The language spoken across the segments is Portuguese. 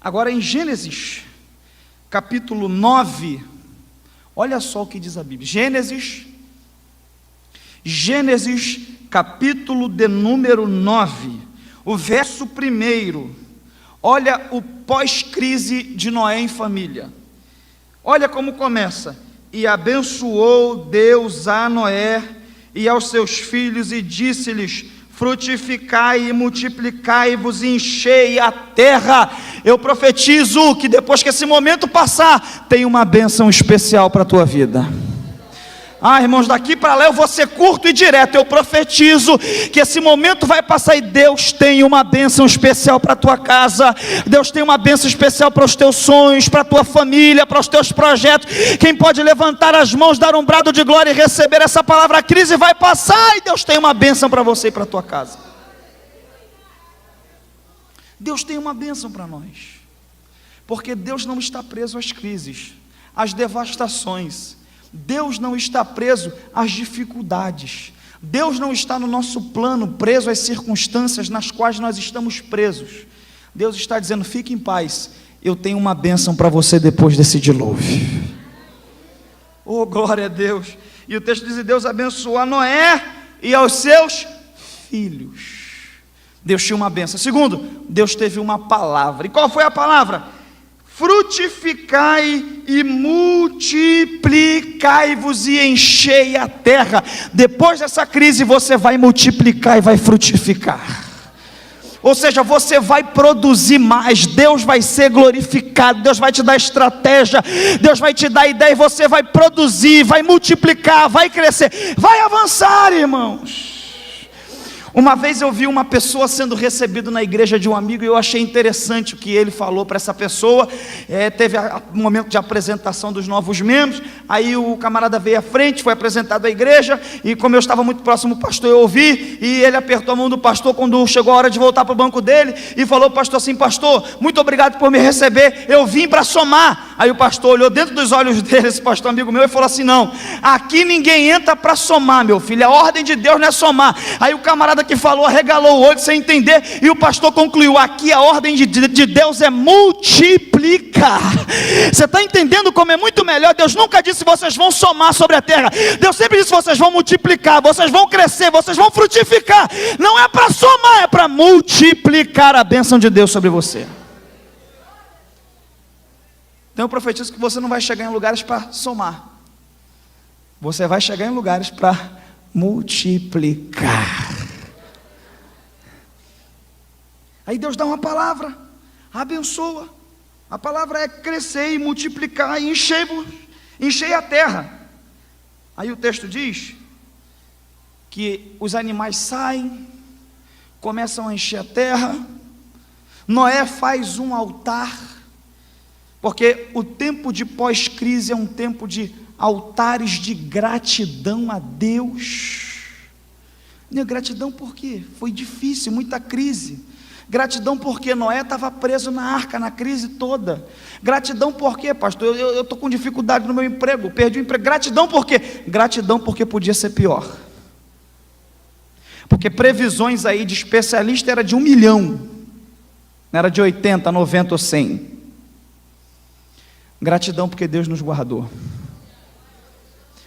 Agora em Gênesis, capítulo 9, olha só o que diz a Bíblia. Gênesis, capítulo de número 9, o verso 1. Olha o pós-crise de Noé em família. Olha como começa. E abençoou Deus a Noé e aos seus filhos, e disse-lhes: frutificai e multiplicai-vos e enchei a terra. Eu profetizo que depois que esse momento passar, tem uma bênção especial para a tua vida. Irmãos, daqui para lá eu vou ser curto e direto. Eu profetizo que esse momento vai passar e Deus tem uma bênção especial para a tua casa. Deus tem uma bênção especial para os teus sonhos, para a tua família, para os teus projetos. Quem pode levantar as mãos, dar um brado de glória e receber essa palavra? A crise vai passar e Deus tem uma bênção para você e para a tua casa. Deus tem uma bênção para nós, porque Deus não está preso às crises, às devastações. Deus não está preso às dificuldades. Deus não está no nosso plano preso às circunstâncias nas quais nós estamos presos. Deus está dizendo: fique em paz, eu tenho uma bênção para você depois desse dilúvio. Oh, glória a Deus. E o texto diz: e Deus abençoou a Noé e aos seus filhos. Deus tinha uma bênção. Segundo, Deus teve uma palavra. E qual foi a palavra? Frutificai e multiplicai-vos e enchei a terra. Depois dessa crise você vai multiplicar e vai frutificar. Ou seja, você vai produzir mais, Deus vai ser glorificado, Deus vai te dar estratégia, Deus vai te dar ideia, e você vai produzir, vai multiplicar, vai crescer, vai avançar, irmãos. Uma vez eu vi uma pessoa sendo recebida na igreja de um amigo, e eu achei interessante o que ele falou para essa pessoa. Teve um momento de apresentação dos novos membros, aí o camarada veio à frente, foi apresentado à igreja, e como eu estava muito próximo do pastor, eu ouvi, e ele apertou a mão do pastor quando chegou a hora de voltar para o banco dele, e falou para o pastor assim: pastor, muito obrigado por me receber, eu vim para somar. Aí o pastor olhou dentro dos olhos dele, esse pastor amigo meu, e falou assim: não, aqui ninguém entra para somar, meu filho, a ordem de Deus não é somar. Aí o camarada que falou arregalou o olho sem entender, e o pastor concluiu: aqui a ordem de Deus é multiplicar. Você está entendendo como é muito melhor? Deus nunca disse vocês vão somar sobre a terra, Deus sempre disse vocês vão multiplicar, vocês vão crescer, vocês vão frutificar. Não é para somar, é para multiplicar a bênção de Deus sobre você. Então eu profetizo que você não vai chegar em lugares para somar, você vai chegar em lugares para multiplicar. Aí Deus dá uma palavra, abençoa. A palavra é crescer e multiplicar e enchei a terra. Aí o texto diz que os animais saem, começam a encher a terra. Noé faz um altar, porque o tempo de pós-crise é um tempo de altares de gratidão a Deus. Gratidão por quê? Foi difícil, muita crise. Gratidão porque Noé estava preso na arca, na crise toda. Gratidão por quê, pastor? Eu estou com dificuldade no meu emprego, perdi o emprego. Gratidão por quê? Gratidão porque podia ser pior. Porque previsões aí de especialista era de 1 milhão, não era de 80, 90 ou 100. Gratidão porque Deus nos guardou.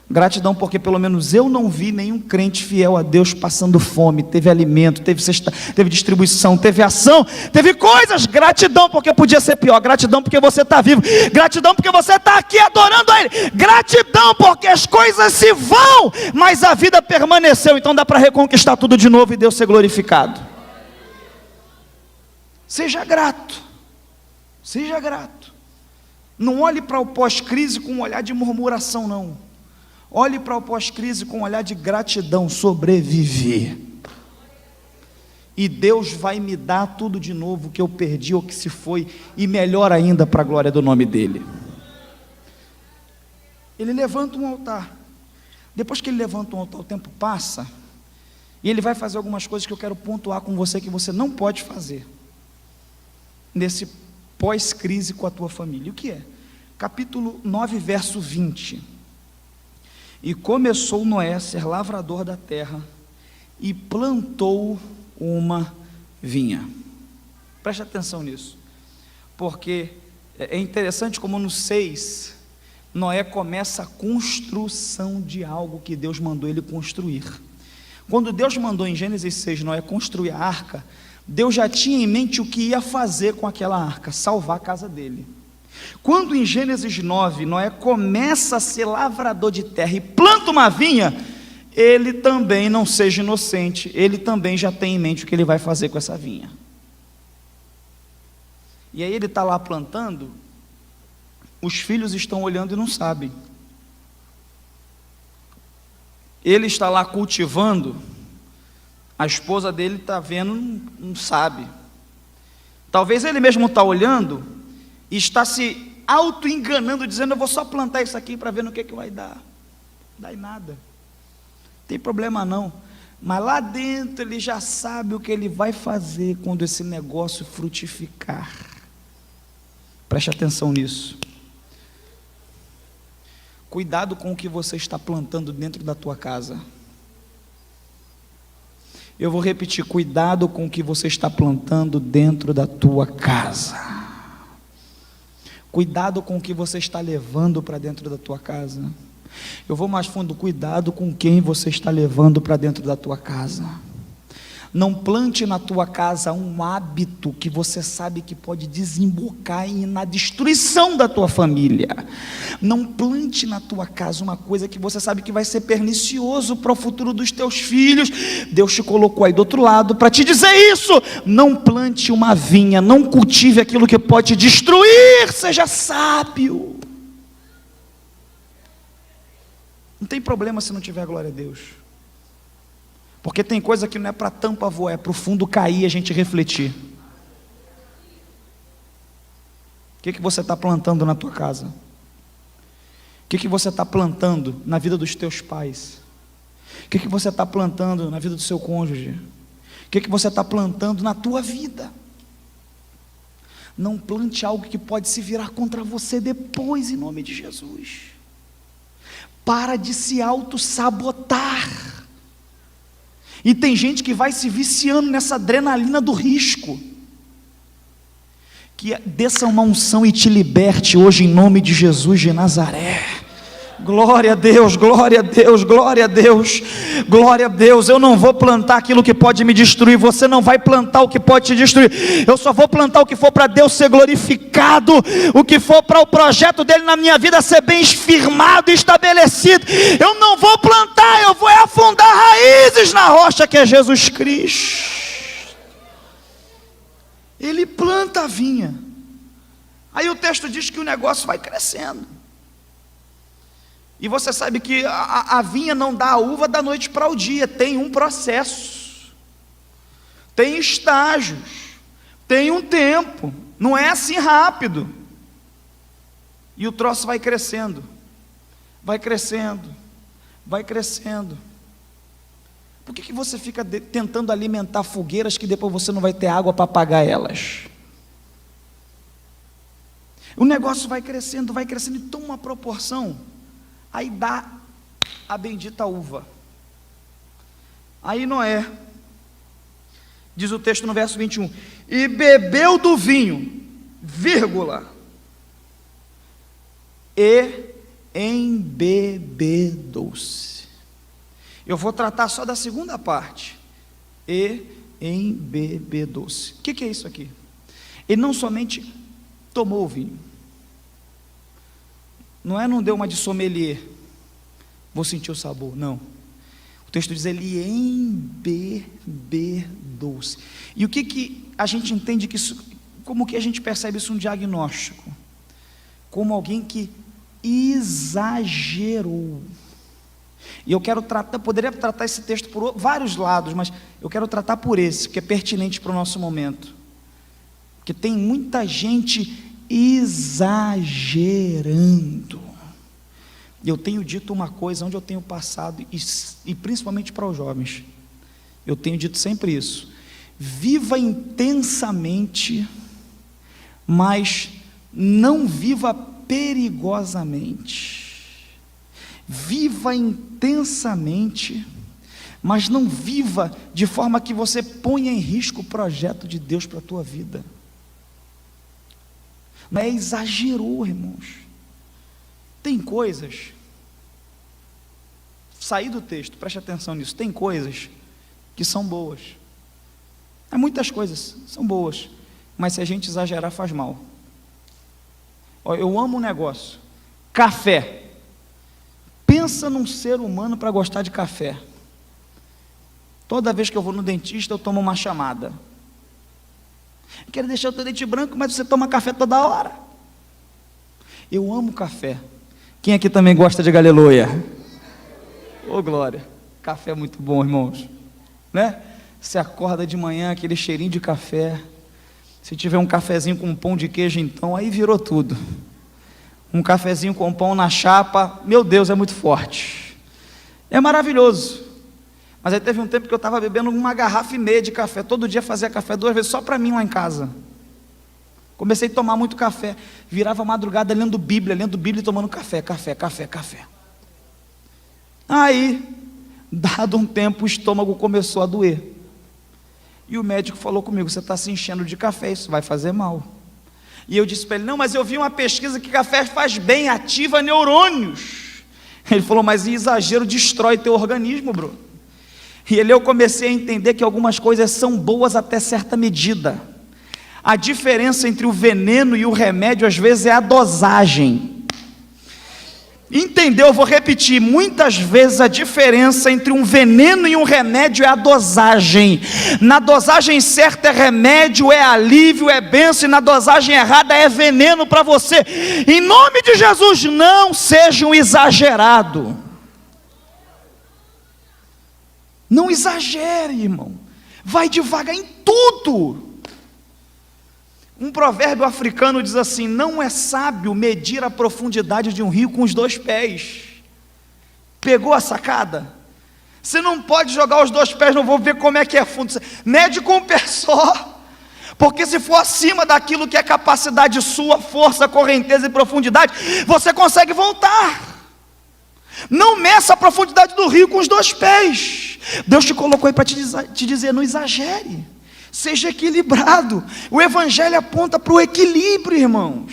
Gratidão porque pelo menos eu não vi nenhum crente fiel a Deus passando fome. Teve alimento, teve distribuição, teve ação, teve coisas. Gratidão porque podia ser pior. Gratidão porque você está vivo. Gratidão porque você está aqui adorando a Ele. Gratidão porque as coisas se vão, mas a vida permaneceu. Então dá para reconquistar tudo de novo e Deus ser glorificado. Seja grato. Seja grato. Não olhe para o pós-crise com um olhar de murmuração, não. Olhe para o pós-crise com um olhar de gratidão, sobreviver. E Deus vai me dar tudo de novo que eu perdi ou que se foi, e melhor ainda para a glória do nome dEle. Ele levanta um altar. Depois que ele levanta um altar, o tempo passa, e ele vai fazer algumas coisas que eu quero pontuar com você, que você não pode fazer nesse pós-crise com a tua família. O que é? Capítulo 9, verso 20. E começou Noé a ser lavrador da terra, e plantou uma vinha. Preste atenção nisso. Porque é interessante como no 6, Noé começa a construção de algo que Deus mandou ele construir. Quando Deus mandou em Gênesis 6 Noé construir a arca, Deus já tinha em mente o que ia fazer com aquela arca, salvar a casa dele. Quando em Gênesis 9 Noé começa a ser lavrador de terra e planta uma vinha, ele também, não seja inocente, ele também já tem em mente o que ele vai fazer com essa vinha. E aí ele está lá plantando, os filhos estão olhando e não sabem. Ele está lá cultivando, a esposa dele está vendo, não sabe. Talvez ele mesmo está olhando e está se auto-enganando, dizendo: eu vou só plantar isso aqui para ver no que vai dar. Não dá em nada, não tem problema não. Mas lá dentro ele já sabe o que ele vai fazer quando esse negócio frutificar. Preste atenção nisso. Cuidado com o que você está plantando dentro da tua casa. Eu vou repetir: cuidado com o que você está plantando dentro da tua casa. Cuidado com o que você está levando para dentro da tua casa. Eu vou mais fundo: cuidado com quem você está levando para dentro da tua casa. Não plante na tua casa um hábito que você sabe que pode desembocar na destruição da tua família. Não plante na tua casa uma coisa que você sabe que vai ser pernicioso para o futuro dos teus filhos. Deus te colocou aí do outro lado para te dizer isso. Não plante uma vinha, não cultive aquilo que pode te destruir. Seja sábio. Não tem problema se não tiver glória a Deus. Porque tem coisa que não é para tampa voar, é para o fundo cair e a gente refletir. O que você está plantando na tua casa? O que você está plantando na vida dos teus pais? O que você está plantando na vida do seu cônjuge? O que você está plantando na tua vida? Não plante algo que pode se virar contra você depois, em nome de Jesus. Para de se auto-sabotar. E tem gente que vai se viciando nessa adrenalina do risco. Que desça uma unção e te liberte hoje em nome de Jesus de Nazaré. Glória a Deus, glória a Deus, glória a Deus, glória a Deus. Eu não vou plantar aquilo que pode me destruir. Você não vai plantar o que pode te destruir. Eu só vou plantar o que for para Deus ser glorificado, o que for para o projeto dele na minha vida ser bem firmado e estabelecido. Eu não vou plantar, eu vou afundar raízes na rocha que é Jesus Cristo. Ele planta a vinha. Aí o texto diz que o negócio vai crescendo. E você sabe que a vinha não dá a uva da noite para o dia. Tem um processo, tem estágios, tem um tempo. Não é assim rápido. E o troço vai crescendo, vai crescendo, vai crescendo. Por que você fica tentando alimentar fogueiras que depois você não vai ter água para apagar elas? O negócio vai crescendo e toma uma proporção. Aí dá a bendita uva. Aí Noé, diz o texto no verso 21, e bebeu do vinho, vírgula, e embebedou-se. Eu vou tratar só da segunda parte. E embebedou-se. O que é isso aqui? Ele não somente tomou o vinho. Não deu uma de sommelier, vou sentir o sabor, não. O texto diz, ele embebedou-se. E o que a gente entende que isso, como que a gente percebe isso um diagnóstico? Como alguém que exagerou. E eu quero tratar, poderia tratar esse texto por vários lados, mas eu quero tratar por esse, que é pertinente para o nosso momento. Porque tem muita gente exagerando. Eu tenho dito uma coisa onde eu tenho passado, e principalmente para os jovens, eu tenho dito sempre isso: viva intensamente, mas não viva perigosamente. Viva intensamente, mas não viva de forma que você ponha em risco o projeto de Deus para a tua vida. Não é exagerou, irmãos. Tem coisas, saí do texto, preste atenção nisso, tem coisas que são boas. Muitas coisas são boas, mas se a gente exagerar faz mal. Eu amo um negócio, café. Pensa num ser humano para gostar de café. Toda vez que eu vou no dentista eu tomo uma chamada. Quero deixar o teu dente branco, mas você toma café toda hora. Eu amo café. Quem aqui também gosta de aleluia? Ô glória, café é muito bom, irmãos, né? Você acorda de manhã, aquele cheirinho de café. Se tiver um cafezinho com pão de queijo, então, aí virou tudo. Um cafezinho com pão na chapa, meu Deus, é muito forte. É maravilhoso. Mas aí teve um tempo que eu estava bebendo uma garrafa e meia de café. Todo dia fazia café 2 vezes, só para mim lá em casa. Comecei a tomar muito café. Virava a madrugada lendo Bíblia e tomando café. Aí, dado um tempo, o estômago começou a doer. E o médico falou comigo: você está se enchendo de café, isso vai fazer mal. E eu disse para ele: não, mas eu vi uma pesquisa que café faz bem, ativa neurônios. Ele falou: mas exagero destrói teu organismo, Bruno. E eu comecei a entender que algumas coisas são boas até certa medida. A diferença entre o veneno e o remédio às vezes é a dosagem. Entendeu? Eu vou repetir, muitas vezes a diferença entre um veneno e um remédio é a dosagem. Na dosagem certa é remédio, é alívio, é bênção, e na dosagem errada é veneno para você. Em nome de Jesus, não seja um exagerado. Não exagere, irmão. Vai devagar em tudo. Um provérbio africano diz assim: não é sábio medir a profundidade de um rio com os 2 pés. Pegou a sacada? Você não pode jogar os 2 pés, não vou ver como é que é fundo. Mede com um pé só. Porque se for acima daquilo que é capacidade sua, força, correnteza e profundidade, você consegue voltar. Não meça a profundidade do rio com os 2 pés. Deus te colocou aí para te dizer: não exagere. Seja equilibrado. O Evangelho aponta para o equilíbrio, irmãos.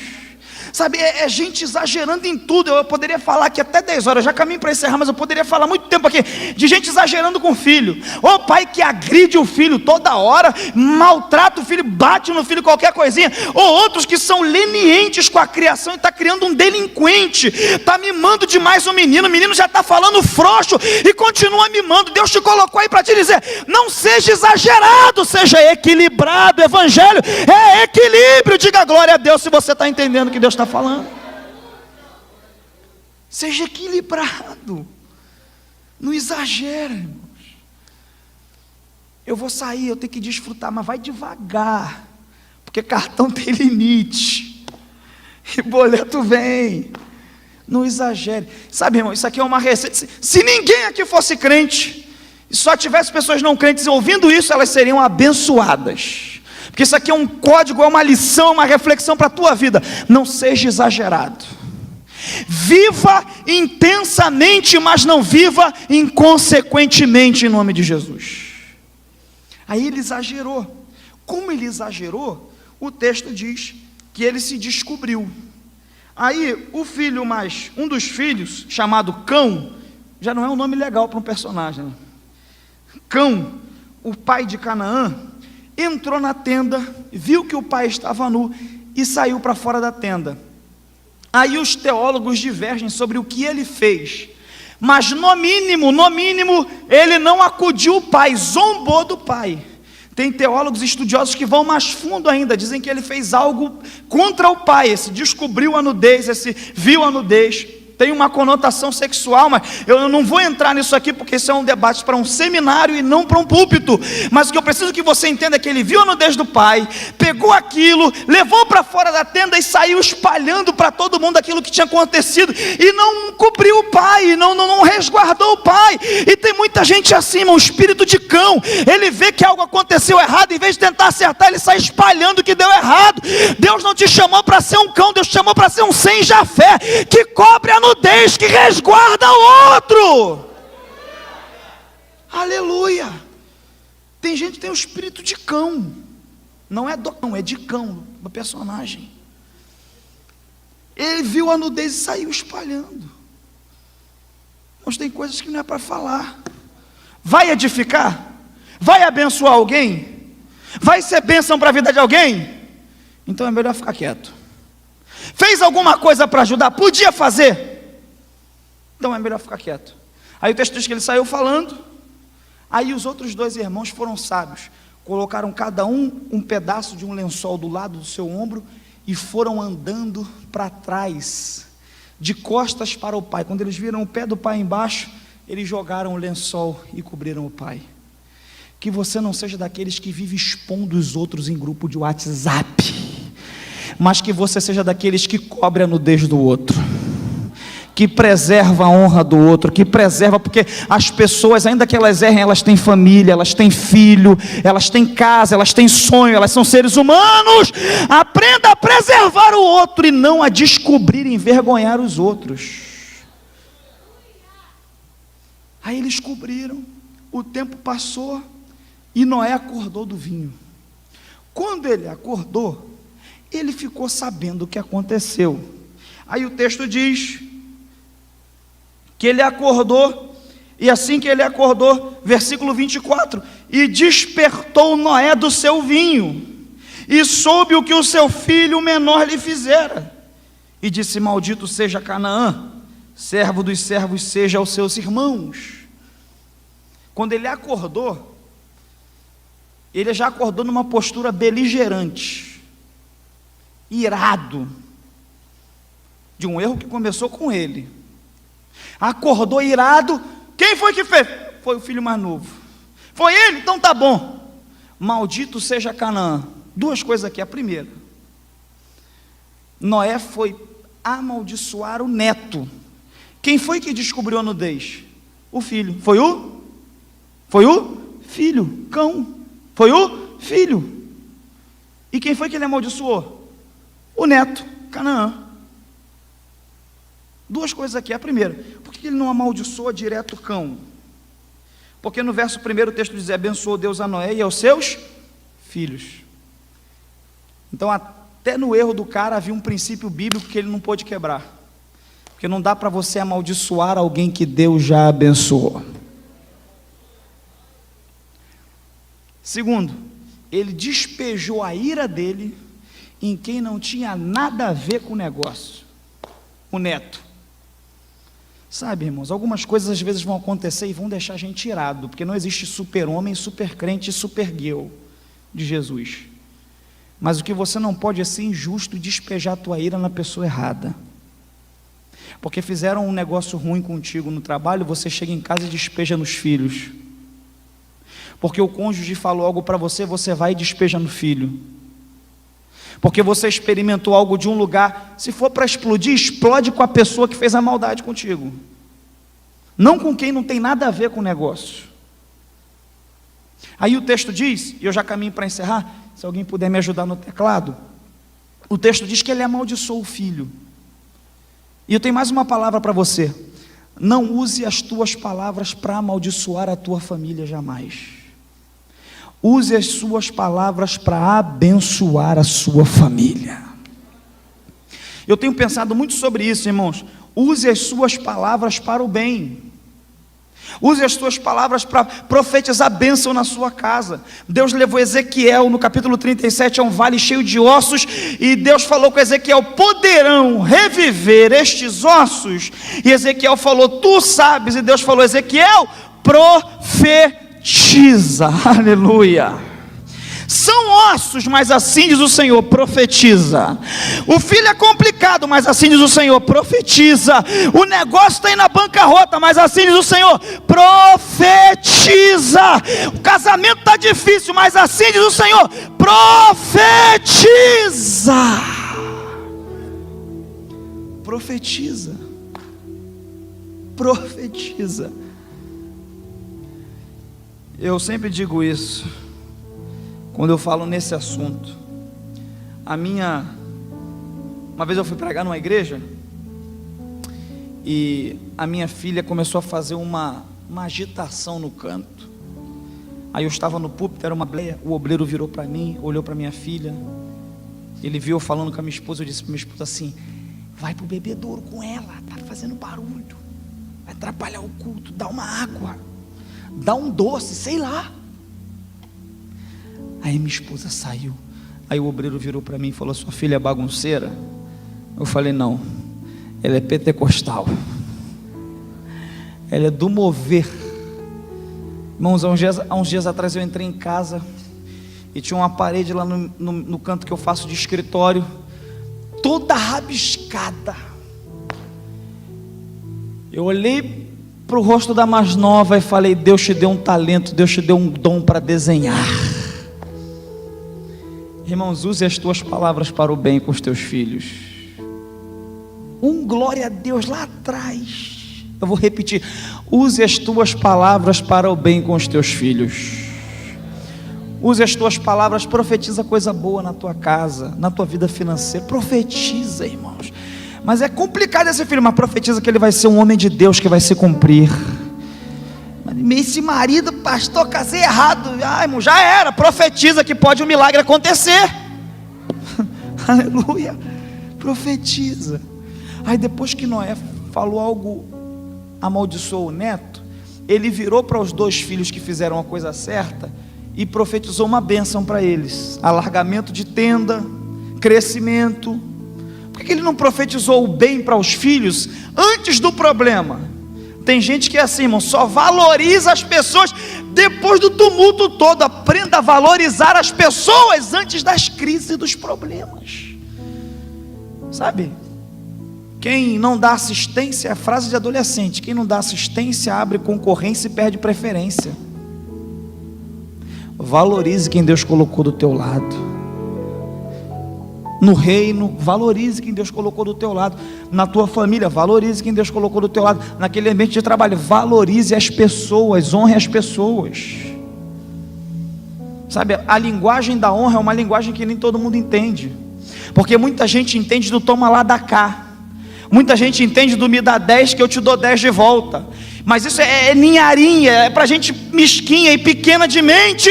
Sabe, é gente exagerando em tudo. Eu poderia falar aqui até 10 horas, já caminho para encerrar, mas eu poderia falar muito tempo aqui, de gente exagerando com o filho. Ou pai que agride o filho toda hora, maltrata o filho, bate no filho, qualquer coisinha. Ou outros que são lenientes com a criação e está criando um delinquente, está mimando demais o menino já está falando frouxo e continua mimando. Deus te colocou aí para te dizer: não seja exagerado, seja equilibrado. O Evangelho é equilíbrio. Diga glória a Deus se você está entendendo o que Deus está falando. Seja equilibrado, não exagere, irmãos. Eu vou sair, eu tenho que desfrutar, mas vai devagar, porque cartão tem limite e boleto vem. Não exagere. Sabe, irmão, isso aqui é uma receita. Se ninguém aqui fosse crente e só tivesse pessoas não crentes ouvindo isso, elas seriam abençoadas. Porque isso aqui é um código, é uma lição, uma reflexão para a tua vida. Não seja exagerado. Viva intensamente, mas não viva inconsequentemente, em nome de Jesus. Aí ele exagerou. Como ele exagerou, o texto diz que ele se descobriu. Aí o filho mais, um dos filhos, chamado Cão, já não é um nome legal para um personagem, né? Cão, o pai de Canaã, entrou na tenda, viu que o pai estava nu e saiu para fora da tenda. Aí os teólogos divergem sobre o que ele fez, mas no mínimo, ele não acudiu o pai, zombou do pai. Tem teólogos estudiosos que vão mais fundo ainda, dizem que ele fez algo contra o pai, esse descobriu a nudez, esse viu a nudez. Tem uma conotação sexual, mas eu não vou entrar nisso aqui, porque isso é um debate para um seminário e não para um púlpito. Mas o que eu preciso que você entenda é que ele viu a nudez do pai, pegou aquilo, levou para fora da tenda e saiu espalhando para todo mundo aquilo que tinha acontecido, e não cobriu o pai, não resguardou o pai. E tem muita gente assim, um espírito de cão. Ele vê que algo aconteceu errado, em vez de tentar acertar, ele sai espalhando o que deu errado. Deus não te chamou para ser um cão, Deus te chamou para ser um sem Jafé, que cobre a nudez, que resguarda o outro. Aleluia. Tem gente que tem o espírito de cão, não é do cão, é de cão, uma personagem. Ele viu a nudez e saiu espalhando. Mas tem coisas que não é para falar. Vai edificar? Vai abençoar alguém? Vai ser bênção para a vida de alguém? Então é melhor ficar quieto. Fez alguma coisa para ajudar? Podia fazer? Então é melhor ficar quieto. Aí o texto diz que ele saiu falando. Aí os outros 2 irmãos foram sábios. Colocaram cada um pedaço de um lençol do lado do seu ombro e foram andando para trás, de costas para o pai. Quando eles viram o pé do pai embaixo, eles jogaram o lençol e cobriram o pai. Que você não seja daqueles que vive expondo os outros em grupo de WhatsApp, mas que você seja daqueles que cobre a nudez do outro, que preserva a honra do outro, que preserva, porque as pessoas, ainda que elas errem, elas têm família, elas têm filho, elas têm casa, elas têm sonho, elas são seres humanos. Aprenda a preservar o outro e não a descobrir e envergonhar os outros. Aí eles cobriram, o tempo passou e Noé acordou do vinho. Quando ele acordou, ele ficou sabendo o que aconteceu. Aí o texto diz que ele acordou, e assim que ele acordou, versículo 24, e despertou Noé do seu vinho, e soube o que o seu filho menor lhe fizera, e disse: maldito seja Canaã, servo dos servos seja aos seus irmãos. Quando ele acordou, ele já acordou numa postura beligerante, irado, de um erro que começou com ele. Acordou irado. Quem foi que fez? Foi o filho mais novo. Foi ele? Então tá bom. Maldito seja Canaã. 2 coisas aqui. A primeira, Noé foi amaldiçoar o neto. Quem foi que descobriu a nudez? O filho. Foi o filho. Cão. Foi o filho. E quem foi que ele amaldiçoou? O neto, Canaã. 2 coisas aqui. A primeira, por que ele não amaldiçoa direto o cão? Porque no verso 1 o texto diz: abençoou Deus a Noé e aos seus filhos. Então até no erro do cara havia um princípio bíblico que ele não pôde quebrar, porque não dá para você amaldiçoar alguém que Deus já abençoou. Segundo, ele despejou a ira dele em quem não tinha nada a ver com o negócio, o neto. Sabe, irmãos, algumas coisas às vezes vão acontecer e vão deixar a gente irado, porque não existe super-homem, super-crente e super-gueu de Jesus. Mas o que você não pode é ser injusto e despejar a tua ira na pessoa errada. Porque fizeram um negócio ruim contigo no trabalho, você chega em casa e despeja nos filhos. Porque o cônjuge falou algo para você, você vai e despeja no filho. Porque você experimentou algo de um lugar, se for para explodir, explode com a pessoa que fez a maldade contigo, não com quem não tem nada a ver com o negócio. Aí o texto diz, e eu já caminho para encerrar, se alguém puder me ajudar no teclado, o texto diz que ele amaldiçoou o filho. E eu tenho mais uma palavra para você: não use as tuas palavras para amaldiçoar a tua família jamais. Use as suas palavras para abençoar a sua família. Eu tenho pensado muito sobre isso, irmãos. Use as suas palavras para o bem. Use as suas palavras para profetizar bênção na sua casa. Deus levou Ezequiel no capítulo 37 a um vale cheio de ossos, e Deus falou com Ezequiel: poderão reviver estes ossos? E Ezequiel falou: tu sabes. E Deus falou: Ezequiel, profetiza. Aleluia. São ossos, mas assim diz o Senhor: profetiza. O filho é complicado, mas assim diz o Senhor: profetiza. O negócio está aí na bancarrota, mas assim diz o Senhor: profetiza. O casamento está difícil, mas assim diz o Senhor: profetiza. Profetiza. Profetiza. Eu sempre digo isso quando eu falo nesse assunto. Uma vez eu fui pregar numa igreja e a minha filha começou a fazer uma agitação no canto. Aí eu estava no púlpito, era uma bleia. O obreiro virou para mim, olhou para minha filha, ele viu eu falando com a minha esposa. Eu disse para minha esposa assim: vai para o bebedouro com ela, está fazendo barulho, vai atrapalhar o culto, dá uma água, dá um doce, sei lá. Aí minha esposa saiu, aí o obreiro virou para mim e falou: sua filha é bagunceira? Eu falei: não, ela é pentecostal, ela é do mover. Irmãos, há uns dias atrás eu entrei em casa e tinha uma parede lá no canto que eu faço de escritório, toda rabiscada. Eu olhei para o rosto da mais nova e falei: Deus te deu um talento, Deus te deu um dom para desenhar. Irmãos, use as tuas palavras para o bem com os teus filhos. Glória a Deus lá atrás. Eu vou repetir: use as tuas palavras para o bem com os teus filhos. Use as tuas palavras, profetiza coisa boa na tua casa, na tua vida financeira. Profetiza, irmãos. Mas é complicado esse filho, mas profetiza que ele vai ser um homem de Deus, que vai se cumprir. Esse marido, pastor, casei errado. Irmão, já era. Profetiza que pode um milagre acontecer. Aleluia. Profetiza. Aí depois que Noé falou algo, amaldiçoou o neto, ele virou para os 2 filhos que fizeram a coisa certa e profetizou uma bênção para eles: alargamento de tenda, crescimento. Por que ele não profetizou o bem para os filhos antes do problema? Tem gente que é assim, irmão, só valoriza as pessoas depois do tumulto todo. Aprenda a valorizar as pessoas antes das crises e dos problemas. Sabe? Quem não dá assistência, é frase de adolescente: quem não dá assistência abre concorrência e perde preferência. Valorize quem Deus colocou do teu lado. No reino, valorize quem Deus colocou do teu lado. Na tua família, valorize quem Deus colocou do teu lado. Naquele ambiente de trabalho, valorize as pessoas, honre as pessoas. Sabe, a linguagem da honra é uma linguagem que nem todo mundo entende, porque muita gente entende do toma lá, dá cá. Muita gente entende do me dá 10 que eu te dou 10 de volta. Mas isso é ninharinha, é para gente mesquinha e pequena de mente.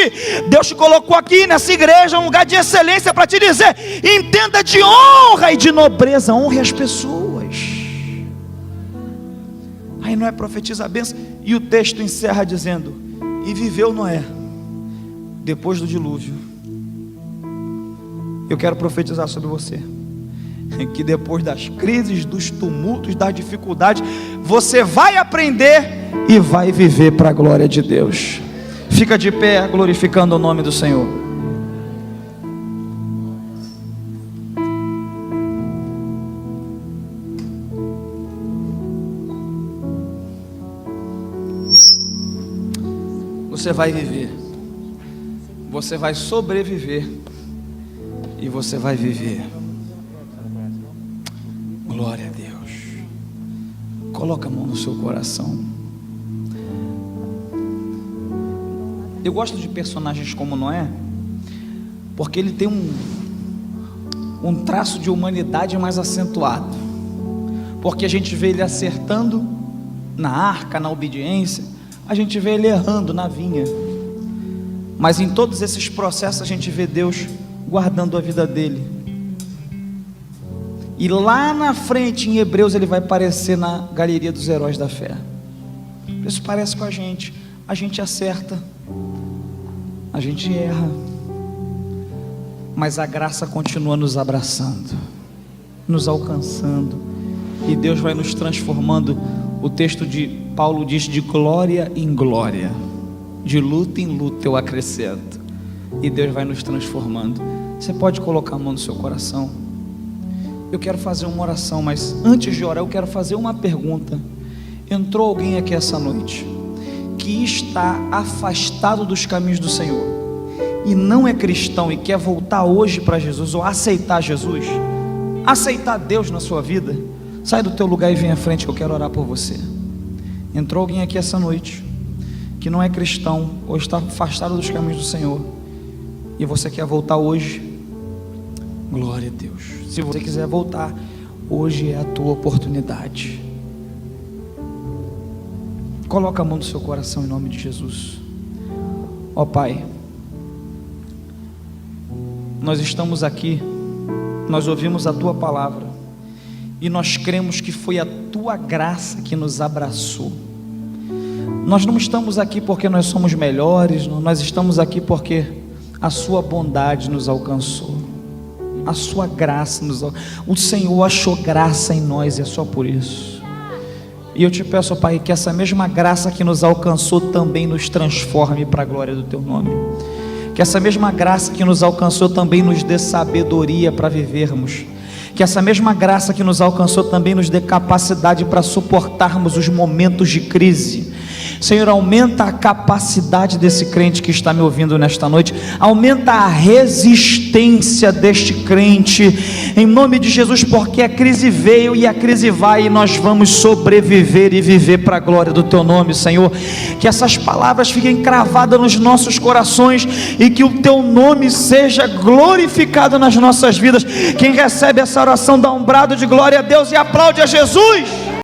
Deus te colocou aqui nessa igreja, um lugar de excelência, para te dizer: entenda de honra e de nobreza, honre as pessoas. Aí Noé profetiza a bênção, e o texto encerra dizendo: e viveu Noé depois do dilúvio. Eu quero profetizar sobre você, que depois das crises, dos tumultos, das dificuldades, você vai aprender e vai viver para a glória de Deus. Fica de pé, glorificando o nome do Senhor. Você vai viver, você vai sobreviver e você vai viver. Glória a Deus. Coloca a mão no seu coração. Eu gosto de personagens como Noé, porque ele tem um traço de humanidade mais acentuado. Porque a gente vê ele acertando na arca, na obediência, a gente vê ele errando na vinha. Mas em todos esses processos a gente vê Deus guardando a vida dele. E lá na frente, em Hebreus, ele vai aparecer na galeria dos heróis da fé. Isso parece com a gente acerta, a gente erra, mas a graça continua nos abraçando, nos alcançando, e Deus vai nos transformando. O texto de Paulo diz: de glória em glória, de luta em luta eu acrescento, e Deus vai nos transformando. Você pode colocar a mão no seu coração? Eu quero fazer uma oração, mas antes de orar eu quero fazer uma pergunta. Entrou alguém aqui essa noite que está afastado dos caminhos do Senhor e não é cristão e quer voltar hoje para Jesus, ou aceitar Jesus, aceitar Deus na sua vida? Sai do teu lugar e vem à frente, que eu quero orar por você. Entrou alguém aqui essa noite que não é cristão ou está afastado dos caminhos do Senhor e você quer voltar hoje? Glória a Deus. Se você quiser voltar, hoje é a tua oportunidade. Coloca a mão no seu coração em nome de Jesus. Ó Pai, nós estamos aqui, nós ouvimos a tua palavra e nós cremos que foi a tua graça que nos abraçou. Nós não estamos aqui porque nós somos melhores, nós estamos aqui porque a sua bondade nos alcançou, a sua graça nos alcançou. O Senhor achou graça em nós e é só por isso. E eu te peço, Pai, que essa mesma graça que nos alcançou também nos transforme para a glória do teu nome. Que essa mesma graça que nos alcançou também nos dê sabedoria para vivermos. Que essa mesma graça que nos alcançou também nos dê capacidade para suportarmos os momentos de crise. Senhor, aumenta a capacidade desse crente que está me ouvindo nesta noite, aumenta a resistência deste crente, em nome de Jesus, porque a crise veio e a crise vai, e nós vamos sobreviver e viver para a glória do teu nome, Senhor. Que essas palavras fiquem cravadas nos nossos corações e que o teu nome seja glorificado nas nossas vidas. Quem recebe essa oração dá um brado de glória a Deus e aplaude a Jesus.